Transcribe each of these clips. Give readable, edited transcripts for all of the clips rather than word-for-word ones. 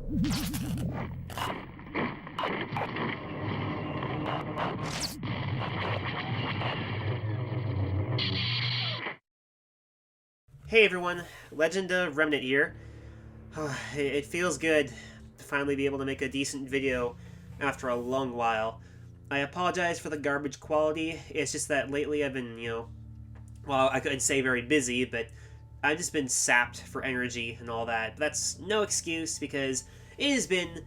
Hey everyone, Legend of Remnant here. It feels good to finally be able to make a decent video after a long while. I apologize for the garbage quality. It's just that lately I've been, well, I could say very busy, but I've just been sapped for energy and all that. But that's no excuse because it has been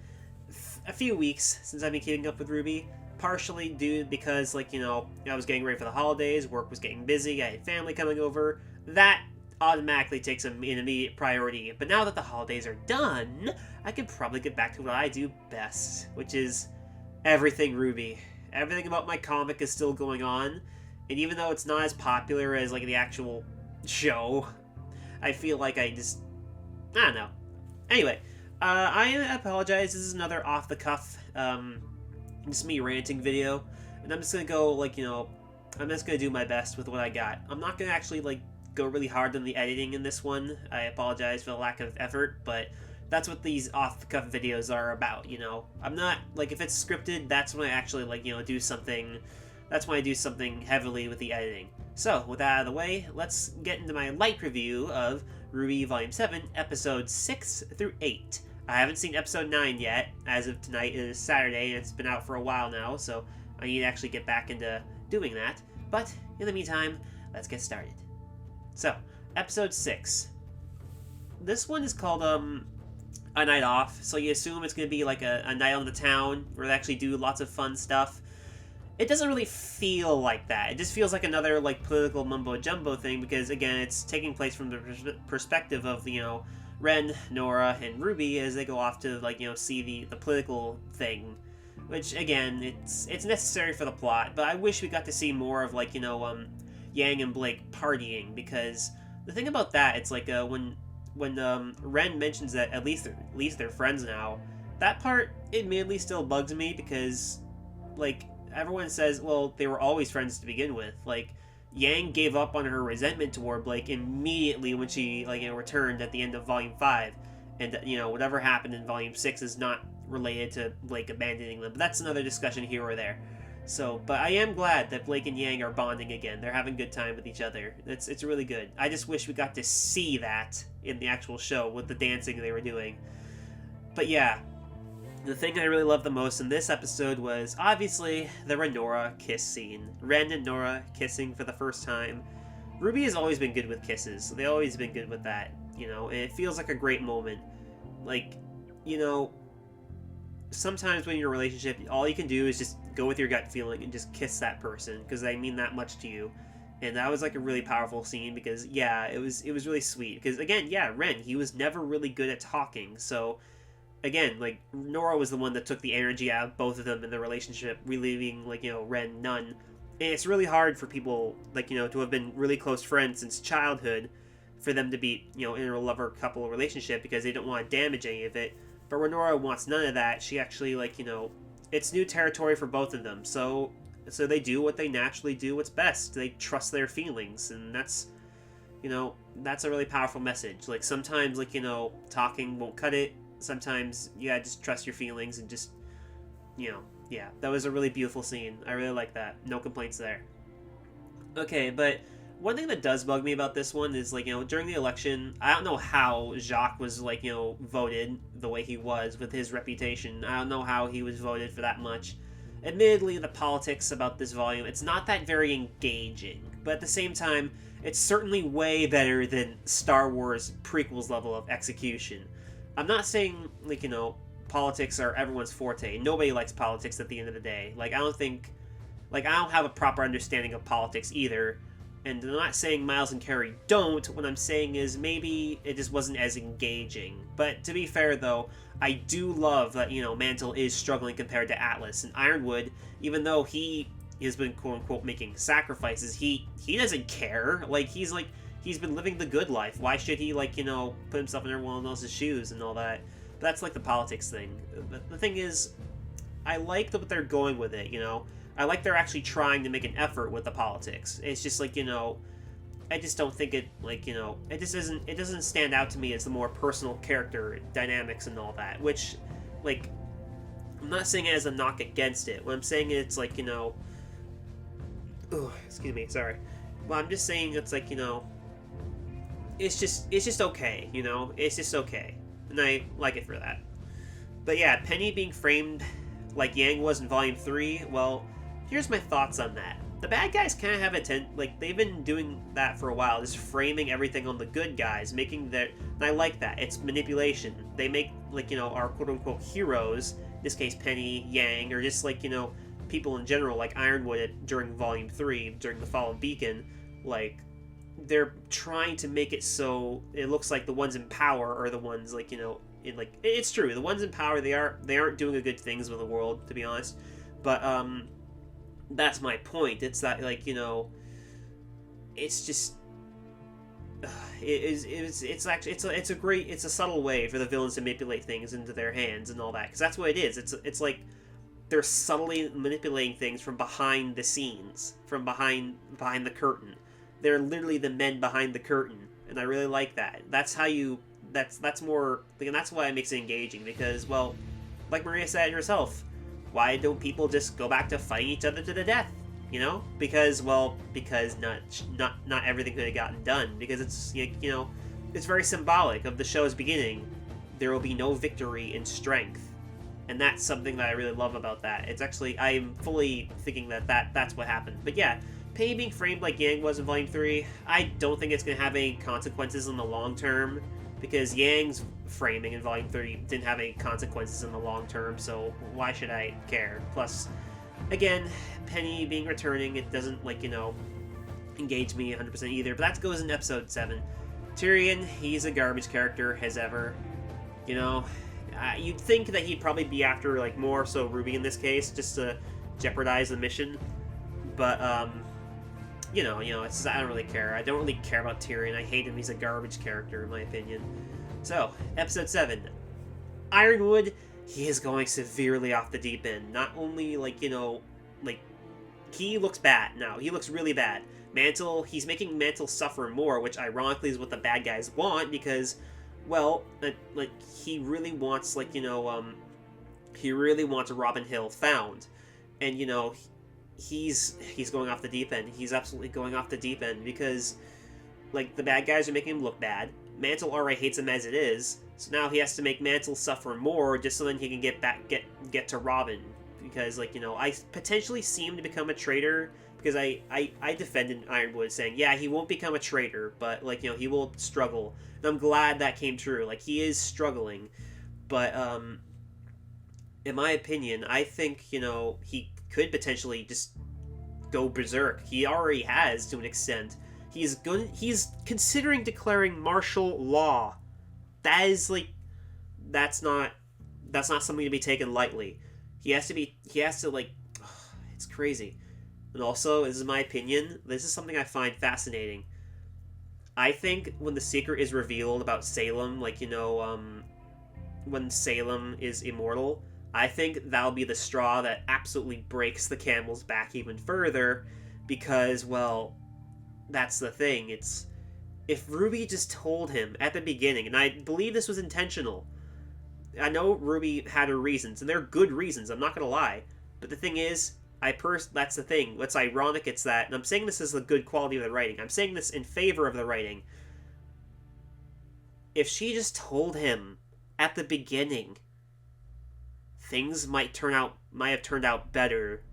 a few weeks since I've been keeping up with RWBY. Partially due because, I was getting ready for the holidays, work was getting busy, I had family coming over. That automatically takes an immediate priority. But now that the holidays are done, I can probably get back to what I do best, which is everything RWBY. Everything about my comic is still going on, and even though it's not as popular as the actual show, I feel like I don't know. Anyway, I apologize. This is another off the cuff, just me ranting video, and I'm just gonna go I'm just gonna do my best with what I got. I'm not gonna actually go really hard on the editing in this one. I apologize for the lack of effort, but that's what these off-the-cuff videos are about, I'm not, if it's scripted, that's when I actually, do something, that's when I do something heavily with the editing. So, with that out of the way, let's get into my light review of RWBY Volume 7, Episodes 6 through 8. I haven't seen Episode 9 yet. As of tonight, it is Saturday, and it's been out for a while now, so I need to actually get back into doing that. But, in the meantime, let's get started. So, Episode 6. This one is called, A Night Off, so you assume it's going to be a night on the town where they actually do lots of fun stuff. It doesn't really feel like that. It just feels like another, political mumbo-jumbo thing because, again, it's taking place from the perspective of, Ren, Nora, and RWBY as they go off to, see the political thing. Which, again, it's necessary for the plot, but I wish we got to see more of, Yang and Blake partying, because the thing about that, it's when Ren mentions that at least they're friends now, that part admittedly still bugs me because, everyone says, well, they were always friends to begin with. Yang gave up on her resentment toward Blake immediately when she, returned at the end of Volume 5. And, whatever happened in Volume 6 is not related to Blake abandoning them. But that's another discussion here or there. So, but I am glad that Blake and Yang are bonding again. They're having a good time with each other. It's really good. I just wish we got to see that in the actual show with the dancing they were doing. But yeah, the thing I really loved the most in this episode was obviously the Ren-Nora kiss scene. Ren and Nora kissing for the first time. RWBY has always been good with kisses. So they've always been good with that. And it feels like a great moment. Sometimes when you're in a relationship, all you can do is just go with your gut feeling and just kiss that person because they mean that much to you. And that was a really powerful scene because, yeah, it was really sweet. Because, again, yeah, Ren, he was never really good at talking. So, again, Nora was the one that took the energy out of both of them in the relationship, relieving, Ren none. And it's really hard for people, to have been really close friends since childhood for them to be, in a lover-couple relationship because they don't want to damage any of it. But when Nora wants none of that, she actually, it's new territory for both of them. So they do what they naturally do what's best. They trust their feelings, and that's, that's a really powerful message. Sometimes, talking won't cut it. Sometimes you gotta just trust your feelings and just, yeah. That was a really beautiful scene. I really like that. No complaints there. Okay, but one thing that does bug me about this one is, during the election, I don't know how Jacques was, voted the way he was with his reputation. I don't know how he was voted for that much. Admittedly, the politics about this volume, it's not that very engaging. But at the same time, it's certainly way better than Star Wars prequels level of execution. I'm not saying, politics are everyone's forte. Nobody likes politics at the end of the day. I don't have a proper understanding of politics either. And I'm not saying Miles and Carrie don't. What I'm saying is maybe it just wasn't as engaging. But to be fair, though, I do love that, Mantle is struggling compared to Atlas. And Ironwood, even though he has been, quote-unquote, making sacrifices, he doesn't care. He's been living the good life. Why should he, put himself in everyone else's shoes and all that? But that's, the politics thing. The thing is, I like what they're going with it, I like they're actually trying to make an effort with the politics. It's just I just don't think it, like, you know, it doesn't stand out to me as the more personal character dynamics and all that, which, like, I'm not saying it as a knock against it. What I'm saying it's like, you know, excuse me, sorry. Well, I'm just saying it's like, you know, it's just okay, you know, it's just okay, and I like it for that. But yeah, Penny being framed like Yang was in Volume 3, well, here's my thoughts on that. The bad guys kind of have like, they've been doing that for a while, just framing everything on the good guys, making their, and I like that. It's manipulation. They make, like, you know, our quote-unquote heroes, in this case Penny, Yang, or just, like, you know, people in general, like Ironwood during Volume 3, during the Fall of Beacon, like, they're trying to make it so it looks like the ones in power are the ones, like, you know, like, it's true, the ones in power, they aren't doing a good things with the world, to be honest, but that's my point. It's that, like, you know, it's just it's actually it's a subtle way for the villains to manipulate things into their hands and all that, because that's what it is. It's like they're subtly manipulating things from behind the scenes, from behind the curtain. They're literally the men behind the curtain, and I really like that. That's how you. That's more, and that's why it makes it engaging, because, well, like Maria said herself, why don't people just go back to fighting each other to the death? You know, because not everything could have gotten done, because it's, you know, it's very symbolic of the show's beginning. There will be no victory in strength, and that's something that I really love about that. It's actually, I'm fully thinking that's what happened. But yeah, Penny being framed like Yang was in Volume 3, I don't think it's going to have any consequences in the long term, because Yang's framing in Volume 3 didn't have any consequences in the long term, so why should I care? Plus, again, Penny being returning, it doesn't, like, you know, engage me 100% either, but that goes in Episode 7. Tyrion, he's a garbage character as ever. You know, you'd think that he'd probably be after, like, more so RWBY in this case, just to jeopardize the mission, but, you know, it's just, I don't really care. I don't really care about Tyrion. I hate him. He's a garbage character, in my opinion. So, Episode 7. Ironwood, he is going severely off the deep end. Not only, like, you know, like, he looks bad now. He looks really bad. Mantle, he's making Mantle suffer more, which ironically is what the bad guys want, because, well, like, he really wants, like, you know, he really wants Robin Hill found. And, you know, he's going off the deep end. He's absolutely going off the deep end because, like, the bad guys are making him look bad. Mantle already hates him as it is, so now he has to make Mantle suffer more just so then he can get to Robin. Because, like, you know, I potentially see him to become a traitor, because I defended Ironwood saying, yeah, he won't become a traitor, but, like, you know, he will struggle. And I'm glad that came true. Like, he is struggling, but in my opinion, I think, you know, he could potentially just go berserk. He already has, to an extent. He's considering declaring martial law. That is, like, that's not something to be taken lightly. He has to, like, it's crazy. And also, this is my opinion, this is something I find fascinating. I think when the secret is revealed about Salem, like, you know, when Salem is immortal, I think that'll be the straw that absolutely breaks the camel's back even further, because, well, that's the thing. It's, if RWBY just told him at the beginning, and I believe this was intentional. I know RWBY had her reasons, and they're good reasons, I'm not gonna lie. But the thing is, that's the thing. What's ironic, it's that, and I'm saying this is the good quality of the writing, I'm saying this in favor of the writing. If she just told him at the beginning, things might have turned out better.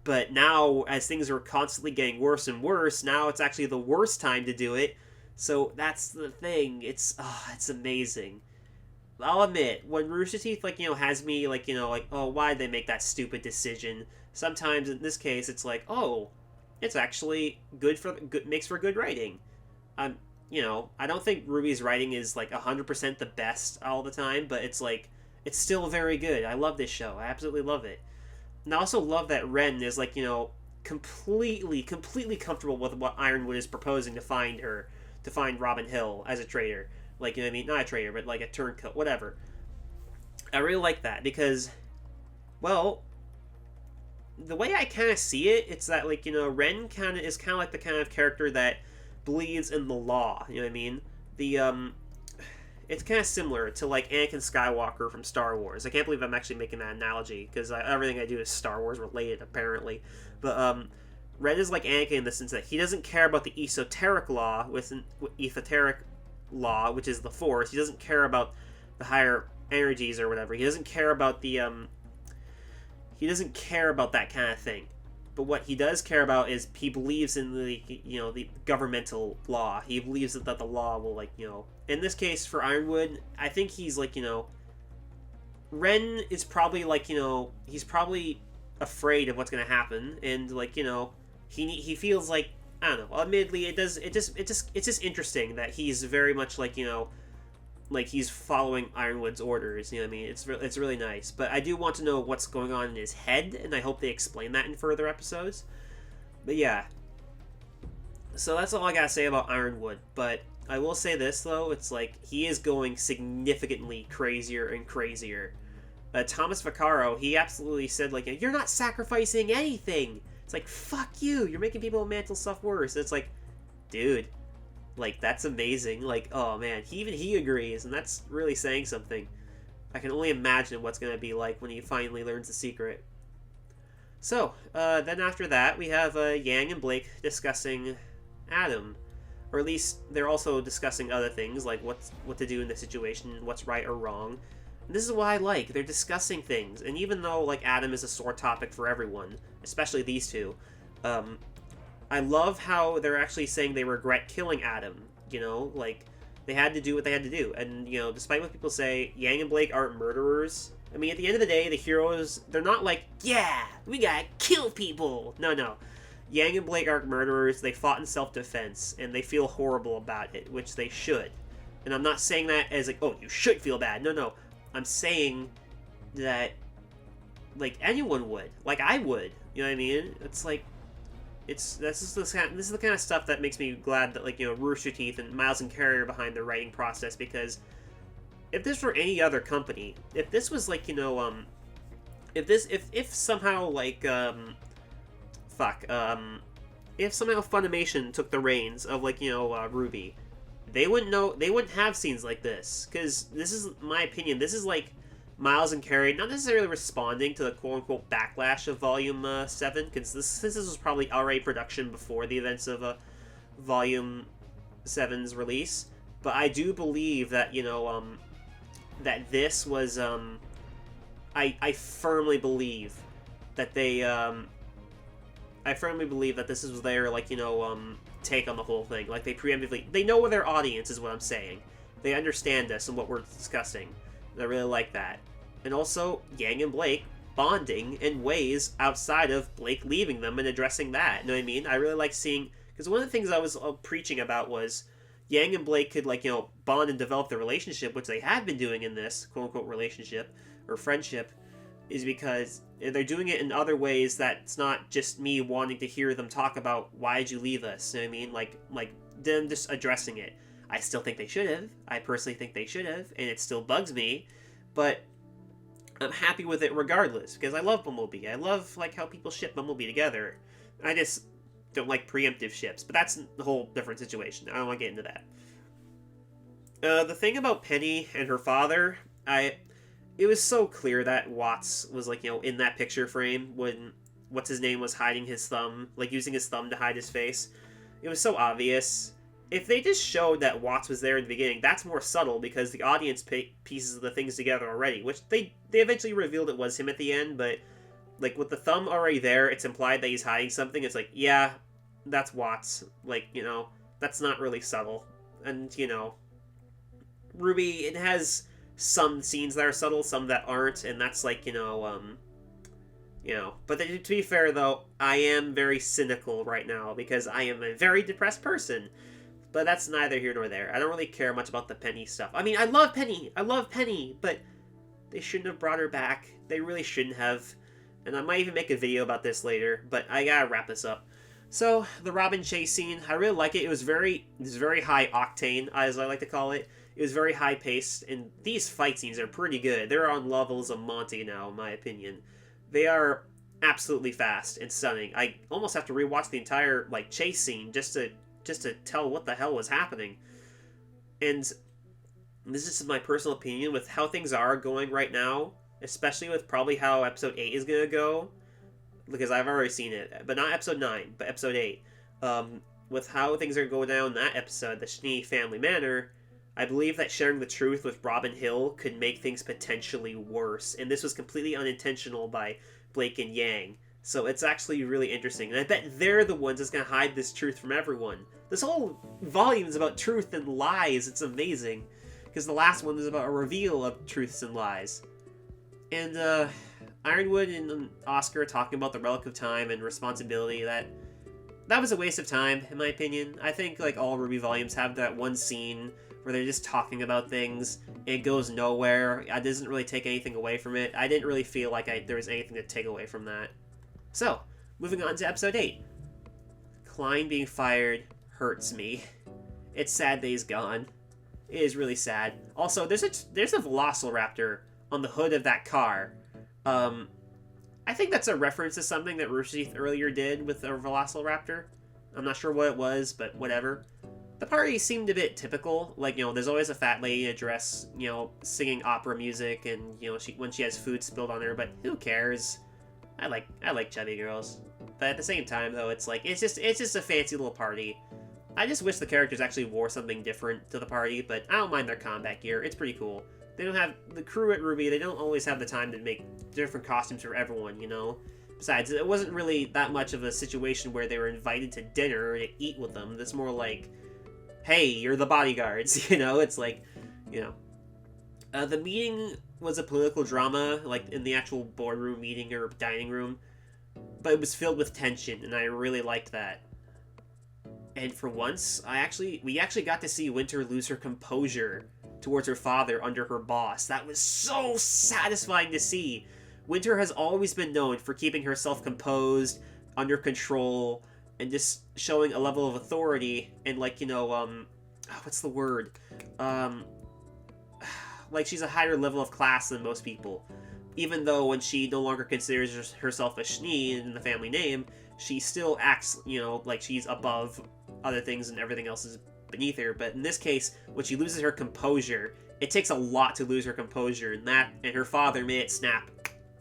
But now, as things are constantly getting worse and worse, now it's actually the worst time to do it. So that's the thing. It's amazing. I'll admit, when Rooster Teeth, like, you know, has me, like, you know, like, oh, why did they make that stupid decision? Sometimes, in this case, it's like, oh, it's actually makes for good writing. You know, I don't think RWBY's writing is, like, 100% the best all the time, but it's, like, it's still very good. I love this show. I absolutely love it. And I also love that Ren is, like, you know, completely comfortable with what Ironwood is proposing to find Robin Hill as a traitor. Like, you know what I mean? Not a traitor, but like a turncoat, whatever. I really like that because, well, the way I kind of see it, it's that, like, you know, Ren is kind of like the kind of character that believes in the law. You know what I mean? The it's kind of similar to like Anakin Skywalker from Star Wars. I can't believe I'm actually making that analogy because everything I do is Star Wars related apparently. But Ren is like Anakin in the sense that he doesn't care about the esoteric law, which is the Force. He doesn't care about the higher energies or whatever. He doesn't care about he doesn't care about that kind of thing. But what he does care about is he believes in the governmental law. He believes that the law will in this case for Ironwood, I think he's Ren is probably he's probably afraid of what's gonna happen, and he feels like, I don't know. Admittedly, it's just interesting that he's very much he's following Ironwood's orders. You know what I mean? It's really nice. But I do want to know what's going on in his head, and I hope they explain that in further episodes. But yeah. So that's all I gotta say about Ironwood. But I will say this though, it's he is going significantly crazier and crazier. Thomas Vaccaro, he absolutely said you're not sacrificing anything. It's fuck you, you're making people with mental stuff worse. It's dude, that's amazing. Oh man, even he agrees, and that's really saying something. I can only imagine what's gonna be like when he finally learns the secret. So, then after that, we have Yang and Blake discussing Adam. Or at least they're also discussing other things, like what to do in the situation, what's right or wrong. And this is what I like. They're discussing things, and even though Adam is a sore topic for everyone, especially these two, I love how they're actually saying they regret killing Adam. They had to do what they had to do, and despite what people say, Yang and Blake aren't murderers. I mean, at the end of the day, the heroes, they're not yeah, we gotta kill people. No. Yang and Blake aren't murderers. They fought in self-defense, and they feel horrible about it, which they should. And I'm not saying that as oh, you should feel bad. No. I'm saying that anyone would, I would. You know what I mean? It's this is the kind of stuff that makes me glad that Rooster Teeth and Miles and Carey are behind the writing process, because if this were any other company, if this was if somehow if somehow Funimation took the reins of RWBY, they wouldn't have scenes like this, because this is my opinion. This is Miles and Carey not necessarily responding to the quote-unquote backlash of Volume 7, because this was probably already production before the events of Volume 7's release, but I do believe that, that this was, I firmly believe that they, I firmly believe that this is their, take on the whole thing. They preemptively, they know their audience is what I'm saying. They understand us and what we're discussing. And I really like that. And also, Yang and Blake bonding in ways outside of Blake leaving them and addressing that. You know what I mean? I really like seeing, because one of the things I was preaching about was Yang and Blake could, bond and develop their relationship, which they have been doing in this quote-unquote relationship, or friendship, is because they're doing it in other ways that's not just me wanting to hear them talk about why did you leave us, you know what I mean? Like them just addressing it. I still think they should have. I personally think they should have, and it still bugs me, but I'm happy with it regardless, because I love Bumblebee. I love how people ship Bumblebee together. I just don't like preemptive ships, but that's a whole different situation. I don't want to get into that. The thing about Penny and her father, it was so clear that Watts was in that picture frame when what's his name was hiding his thumb, using his thumb to hide his face. It was so obvious. If they just showed that Watts was there in the beginning, that's more subtle, because the audience pieces the things together already, which they eventually revealed it was him at the end, but with the thumb already there, it's implied that he's hiding something. It's yeah, that's Watts. That's not really subtle. And, RWBY, it has some scenes that are subtle, some that aren't, and that's but to be fair though, I am very cynical right now because I am a very depressed person, but that's neither here nor there. I don't really care much about the Penny stuff. I mean, I love Penny, but they shouldn't have brought her back. They really shouldn't have, and I might even make a video about this later, but I gotta wrap this up. So, the Robin chase scene, I really like it. It was very high octane, as I like to call it. It was very high-paced, and these fight scenes are pretty good. They're on levels of Monty now, in my opinion. They are absolutely fast and stunning. I almost have to rewatch the entire, chase scene just to just to tell what the hell was happening. And this is my personal opinion with how things are going right now, especially with probably how episode 8 is going to go, because I've already seen it, but not episode 9, but episode 8. With how things are going down in that episode, the Schnee family manor, I believe that sharing the truth with Robin Hill could make things potentially worse, and this was completely unintentional by Blake and Yang. So it's actually really interesting, and I bet they're the ones that's going to hide this truth from everyone. This whole volume is about truth and lies. It's amazing, because the last one is about a reveal of truths and lies. And Ironwood and Oscar talking about the relic of time and responsibility, that was a waste of time, in my opinion. I think like all RWBY volumes have that one scene where they're just talking about things, and it goes nowhere. It doesn't really take anything away from it. I didn't really feel like there was anything to take away from that. So, moving on to episode 8. Klein being fired hurts me. It's sad that he's gone. It is really sad. Also, there's a Velociraptor on the hood of that car. I think that's a reference to something that Rooster earlier did with a Velociraptor. I'm not sure what it was, but whatever. The party seemed a bit typical. Like, there's always a fat lady in a dress, singing opera music, and, when she has food spilled on her, but who cares? I like chubby girls. But at the same time, though, it's just a fancy little party. I just wish the characters actually wore something different to the party, but I don't mind their combat gear. It's pretty cool. They don't have the crew at RWBY. They don't always have the time to make different costumes for everyone, Besides, it wasn't really that much of a situation where they were invited to dinner to eat with them. It's more like, hey, you're the bodyguards, It's like, the meeting was a political drama, like in the actual boardroom meeting or dining room, but it was filled with tension, and I really liked that. And for once, we actually got to see Winter lose her composure towards her father under her boss. That was so satisfying to see. Winter has always been known for keeping herself composed, under control, and just showing a level of authority, and what's the word? Like she's a higher level of class than most people. Even though when she no longer considers herself a Schnee in the family name, she still acts, like she's above other things and everything else is beneath her. But in this case, when she loses her composure, it takes a lot to lose her composure, and her father made it snap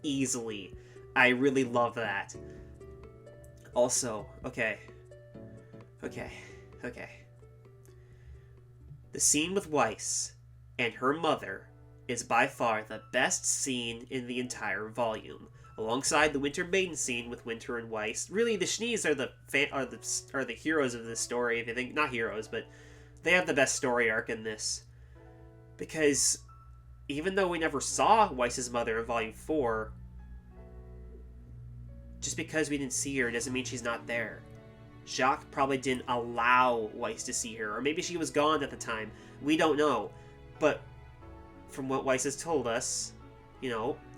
easily. I really love that. Also, okay. The scene with Weiss and her mother is by far the best scene in the entire volume, alongside the Winter Maiden scene with Winter and Weiss. Really, the Schnees are the heroes of this story. If you think, not heroes, but they have the best story arc in this, because even though we never saw Weiss's mother in Volume 4, just because we didn't see her doesn't mean she's not there. Jacques probably didn't allow Weiss to see her, or maybe she was gone at the time. We don't know. But from what Weiss has told us,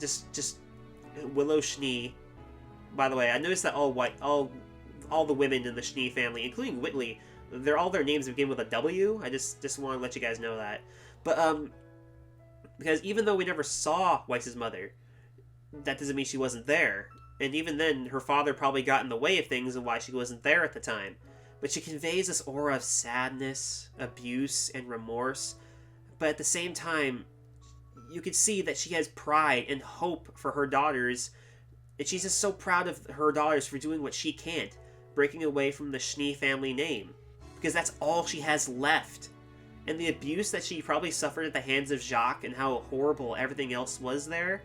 just Willow Schnee. By the way, I noticed that all the women in the Schnee family, including Whitley, all their names begin with a W. I just want to let you guys know that. But because even though we never saw Weiss's mother, that doesn't mean she wasn't there. And even then, her father probably got in the way of things and why she wasn't there at the time. But she conveys this aura of sadness, abuse, and remorse. But at the same time, you can see that she has pride and hope for her daughters. And she's just so proud of her daughters for doing what she can't, breaking away from the Schnee family name. Because that's all she has left. And the abuse that she probably suffered at the hands of Jacques and how horrible everything else was there,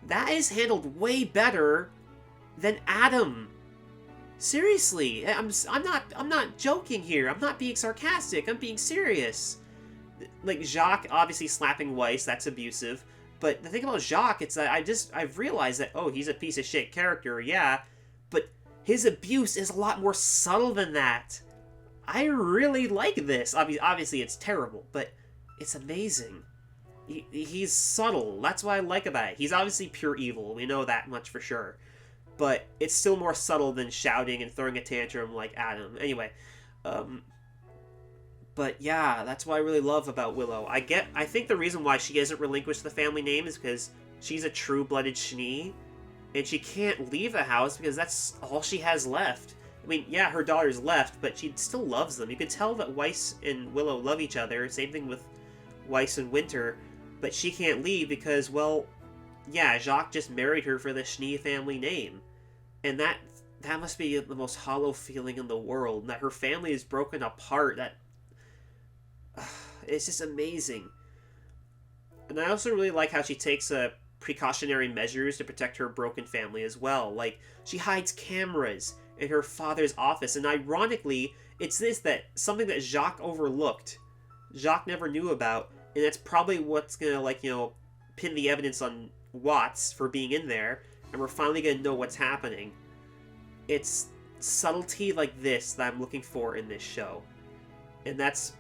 that is handled way better than Adam. Seriously, I'm not joking here. I'm not being sarcastic. I'm being serious. Like, Jacques obviously slapping Weiss, that's abusive. But the thing about Jacques, it's that I've realized that, he's a piece of shit character, yeah, but his abuse is a lot more subtle than that. I really like this. Obviously it's terrible, but it's amazing. He's subtle. That's what I like about it. He's obviously pure evil. We know that much for sure. But it's still more subtle than shouting and throwing a tantrum like Adam. Anyway, but yeah, that's what I really love about Willow. I think the reason why she hasn't relinquished the family name is because she's a true-blooded Schnee, and she can't leave the house because that's all she has left. I mean, yeah, her daughters left, but she still loves them. You could tell that Weiss and Willow love each other. Same thing with Weiss and Winter, but she can't leave because, well, yeah, Jacques just married her for the Schnee family name, and that must be the most hollow feeling in the world. That her family is broken apart. That it's just amazing. And I also really like how she takes precautionary measures to protect her broken family as well. Like, she hides cameras in her father's office, and ironically, it's that something that Jacques overlooked. Jacques never knew about, and that's probably what's gonna, like, pin the evidence on Watts for being in there, and we're finally gonna know what's happening. It's subtlety like this that I'm looking for in this show. And that's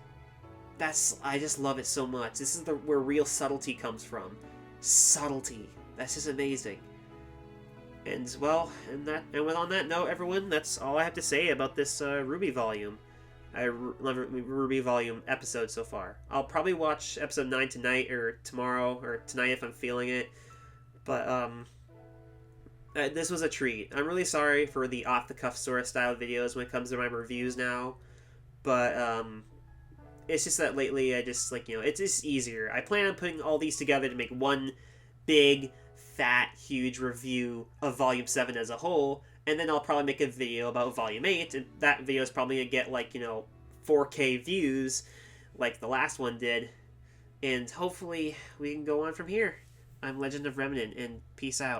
I just love it so much. This is where real subtlety comes from. Subtlety. That's just amazing. And well, on that note, everyone, that's all I have to say about this RWBY volume. I love RWBY volume episode so far. I'll probably watch episode 9 tonight or tomorrow or tonight if I'm feeling it. But this was a treat. I'm really sorry for the off the cuff sort of style videos when it comes to my reviews now, but it's just that lately I just it's just easier. I plan on putting all these together to make one big, fat, huge review of Volume 7 as a whole, and then I'll probably make a video about Volume 8, and that video is probably gonna get 4K views like the last one did, and hopefully we can go on from here. I'm Legend of Remnant, and peace out.